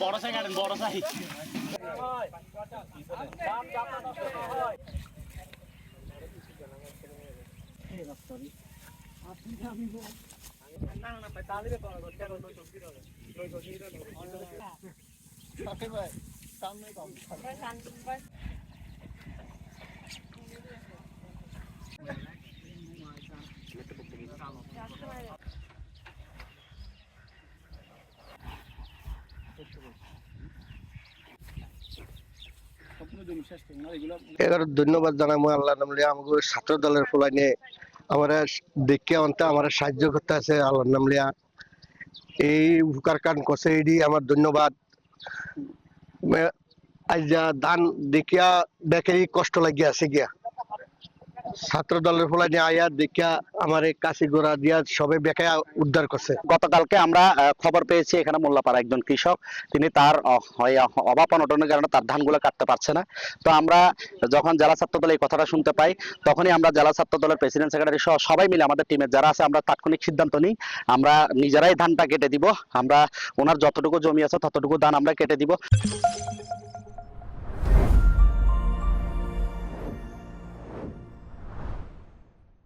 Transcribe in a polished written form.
বড় সাই কাটেন, বড় সাই। ধন্যবাদ জানাবো আল্লাহ নামলে আমাকে ছাত্র দলের ফলাই নিয়ে আমরা দেখে অন্তে আমরা সাহায্য করতে আছে আল্লাহ নামলিয়া এই উপকার কান করছে এটি আমার ধন্যবাদ। আজ যা ধান দেখিয়া বেকারি কষ্ট লাগিয়া আছে গিয়া ছাত্র দলের ফলাই নিয়ে আয়া দেখিয়া আমার কাশি গোড়া দিয়া সবে বেকায়া উদ্ধার করছে। গতকালকে আমরা খবর পেয়েছি এখানে মোল্লাপাড়া একজন কৃষক, তিনি তার অভাব অনটনের কারণে তার ধানগুলো কাটতে পারছে না। তো আমরা যখন জেলা ছাত্র দল এই কথাটা শুনতে পাই, তখনই আমরা জেলা ছাত্র দলের প্রেসিডেন্ট সেক্রেটারি সহ সবাই মিলে আমাদের টিমের যারা আছে আমরা তাৎক্ষণিক সিদ্ধান্ত নিই, আমরা নিজেরাই ধানটা কেটে দিব। আমরা ওনার যতটুকু জমি আছে ততটুকু ধান আমরা কেটে দিব।